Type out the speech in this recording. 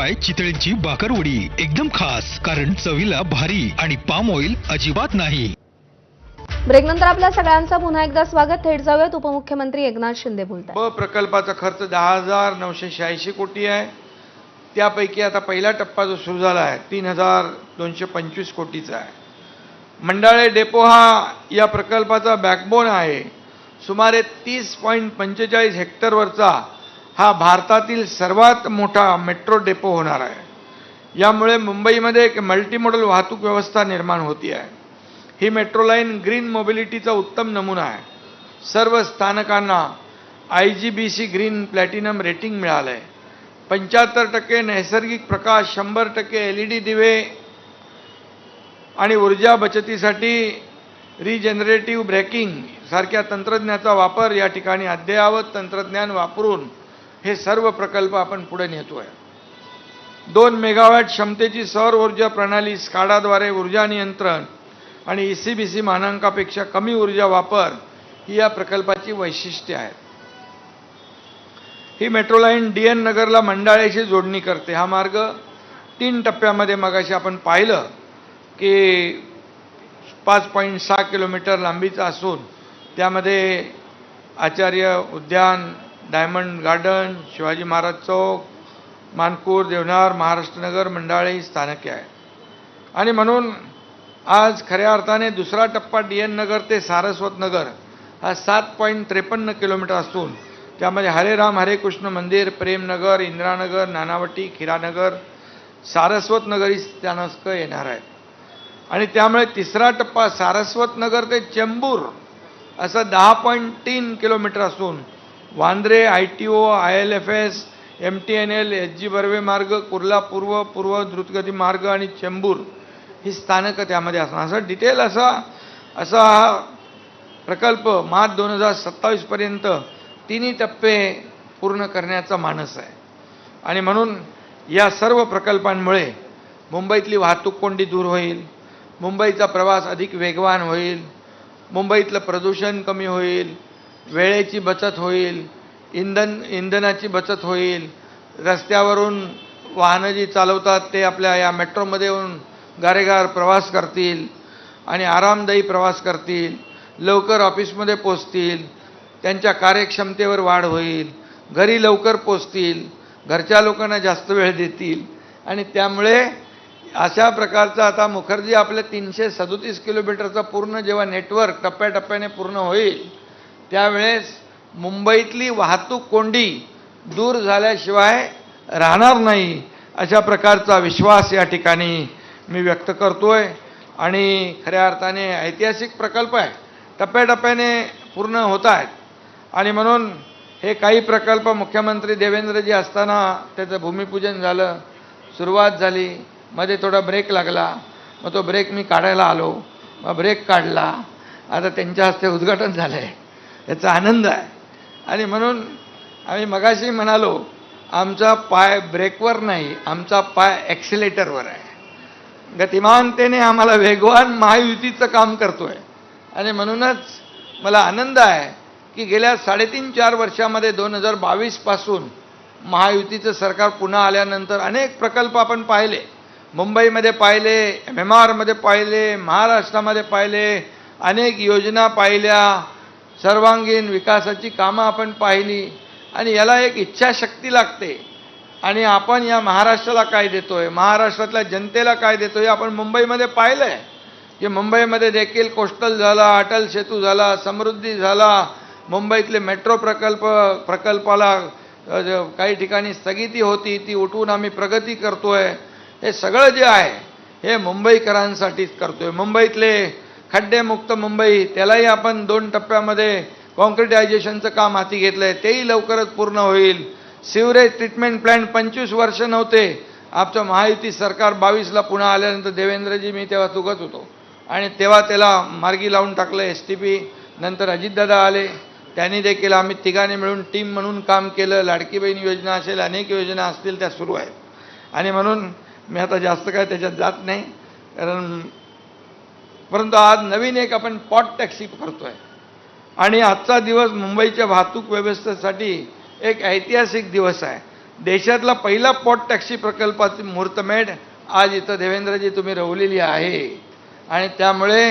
Fry चितळींची bakarwadi एकदम खास, कारण चवीला भारी आणि पाम ऑइल अजिबात नाही. ब्रेकनंतर आपल्या सगळ्यांचं पुन्हा एकदा स्वागत. थेट जाऊयात उपमुख्यमंत्री एकनाथ शिंदे बोलतात. प्रकल्पाचा खर्च 10,986 कोटी आहे. त्यापैकी आता पहिला टप्पा जो सुरू झाला आहे 3,225 कोटीचा आहे. मंडाळे डेपो हा या प्रकल्पाचा बॅकबोन आहे. सुमारे 30.45 हेक्टरवरचा हा भारतातील सर्वात मोठा मेट्रो डेपो होणार आहे. यामुळे मुंबईमध्ये एक मल्टीमॉडल वाहतूक व्यवस्था निर्माण होती आहे. ही मेट्रो लाईन ग्रीन मोबिलिटीचा उत्तम नमुना आहे. सर्व स्थानकांना IGBC ग्रीन प्लॅटिनम रेटिंग मिळालं आहे. 75% नैसर्गिक प्रकाश, 100% LED दिवे आणि ऊर्जा बचतीसाठी रिजनरेटिव्ह ब्रेकिंग सारख्या तंत्रज्ञानाचा वापर या ठिकाणी अद्ययावत तंत्रज्ञान वापरून हे सर्व प्रकल्प आपण पुढे नेतोय. 2 मेगावॅट क्षमतेची सौर ऊर्जा प्रणाली, स्काडाद्वारे ऊर्जा नियंत्रण आणि ECBC मानकांपेक्षा कमी ऊर्जा वापर ही या प्रकल्पाची वैशिष्ट्ये आहेत. ही मेट्रो लाईन DN नगरला मंडाळेशी जोडणी करते. हा मार्ग 3 टप्प्यामध्ये मगाशी आपण पाहिलं की 5.6 किलोमीटर लांबीचा असून त्यामध्ये आचार्य उद्यान, डायमंड गार्डन, शिवाजी महाराज चौक, मानकूर, देवनार, महाराष्ट्र नगर, मंडाळे स्थानके आहे. आणि म्हणून आज खऱ्या अर्थाने दुसरा टप्पा DN नगर ते सारस्वत नगर हा 7.53 किलोमीटर असून त्यामध्ये हरे राम हरे कृष्ण मंदिर, प्रेमनगर, इंदिरानगर, नानावटी, खिरानगर, सारस्वत नगर ही स्थानकं येणार आहेत. आणि त्यामुळे तिसरा टप्पा सारस्वत नगर ते चेंबूर असं 10.3 किलोमीटर असून Vandre, ITO, ILFS, MTNL, SG Barve मार्ग, कुर्ला पूर्व, पूर्व द्रुतगती मार्ग आणि चेंबूर ही स्थानकं त्यामध्ये असणार. असं डिटेल असा हा प्रकल्प मार्च 2027 पर्यंत 3 टप्पे पूर्ण करण्याचा मानस आहे. आणि म्हणून या सर्व प्रकल्पांमुळे मुंबईतली वाहतूक कोंडी दूर होईल, मुंबईचा प्रवास अधिक वेगवान होईल, मुंबईतलं प्रदूषण कमी होईल, वेळेची बचत होईल, इंधनाची बचत होईल, रस्त्यावरून वाहनं जी चालवतात ते आपल्या या मेट्रोमध्ये येऊन गारेगार प्रवास करतील आणि आरामदायी प्रवास करतील, लवकर ऑफिसमध्ये पोचतील, त्यांच्या कार्यक्षमतेवर वाढ होईल, घरी लवकर पोचतील, घरच्या लोकांना जास्त वेळ देतील. आणि त्यामुळे अशा प्रकारचा आता मुखर्जी आपल्या 337 किलोमीटरचा पूर्ण जेव्हा नेटवर्क टप्प्याटप्प्याने पूर्ण होईल त्यावेळेस मुंबईतली वाहतूक कोंडी दूर झाल्याशिवाय राहणार नाही, अशा प्रकारचा विश्वास या ठिकाणी मी व्यक्त करतोय. आणि खऱ्या अर्थाने ऐतिहासिक प्रकल्प आहे, टप्प्याटप्प्याने पूर्ण होत आहेत. आणि म्हणून हे काही प्रकल्प मुख्यमंत्री देवेंद्रजी असताना त्याचं भूमिपूजन झालं, सुरुवात झाली, मध्ये थोडा ब्रेक लागला, मग तो ब्रेक मी काढायला आलो, मग ब्रेक काढला, आता त्यांच्या हस्ते उद्घाटन झालं आहे, याचा आनंद आहे. आणि म्हणून आम्ही मगाशी म्हणालो आमचा पाय ब्रेकवर नाही, आमचा पाय ॲक्सिलेटरवर आहे. गतिमानतेने आम्हाला वेगवान महायुतीचं काम करतोय. आणि म्हणूनच मला आनंद आहे की गेल्या 3.5-4 वर्षामध्ये 2022 पासून महायुतीचं सरकार पुन्हा आल्यानंतर अनेक प्रकल्प आपण पाहिले, मुंबईमध्ये पाहिले, MMRमध्ये पाहिले, महाराष्ट्रामध्ये पाहिले, अनेक योजना पाहिल्या, सर्वांगीण विकासाची कामं आपण पाहिली. आणि याला एक इच्छाशक्ती लागते. आणि आपण या महाराष्ट्राला काय देतोय, महाराष्ट्रातल्या जनतेला काय देतोय हे आपण मुंबईमध्ये पाहिलं आहे की मुंबईमध्ये देखील कोस्टल झाला, अटल सेतू झाला, समृद्धी झाला, मुंबईतले मेट्रो प्रकल्पाला काही ठिकाणी स्थगिती होती ती उठवून आम्ही प्रगती करतोय. हे सगळं जे आहे हे मुंबईकरांसाठीच करतोय. मुंबईतले खड्डेमुक्त मुंबई त्यालाही आपण 2 टप्प्यामध्ये कॉन्क्रिटायझेशनचं काम हाती घेतलं आहे, तेही लवकरच पूर्ण होईल. सिवरेज ट्रीटमेंट प्लॅन्ट 25 वर्ष नव्हते, आमचं महायुती सरकार 22ला पुन्हा आल्यानंतर देवेंद्रजी मी तेव्हा चुकत होतो आणि तेव्हा त्याला मार्गी लावून टाकलं STP. नंतर अजितदादा आले, त्यांनी देखील आम्ही तिघांनी मिळून टीम म्हणून काम केलं. लाडकी बहीण योजना असेल, अनेक योजना असतील त्या सुरू आहेत. आणि म्हणून मी आता जास्त काय त्याच्यात जात नाही, कारण परंतु आज नवीन एक आपण पॉट टॅक्सी करतोय. आणि आजचा दिवस मुंबईच्या वाहतूक व्यवस्थेसाठी एक ऐतिहासिक दिवस आहे. देशातला पहिला पॉट टॅक्सी प्रकल्पाची मुहूर्तमेढ आज इथं देवेंद्रजी तुम्ही रोवलेली आहे आणि त्यामुळे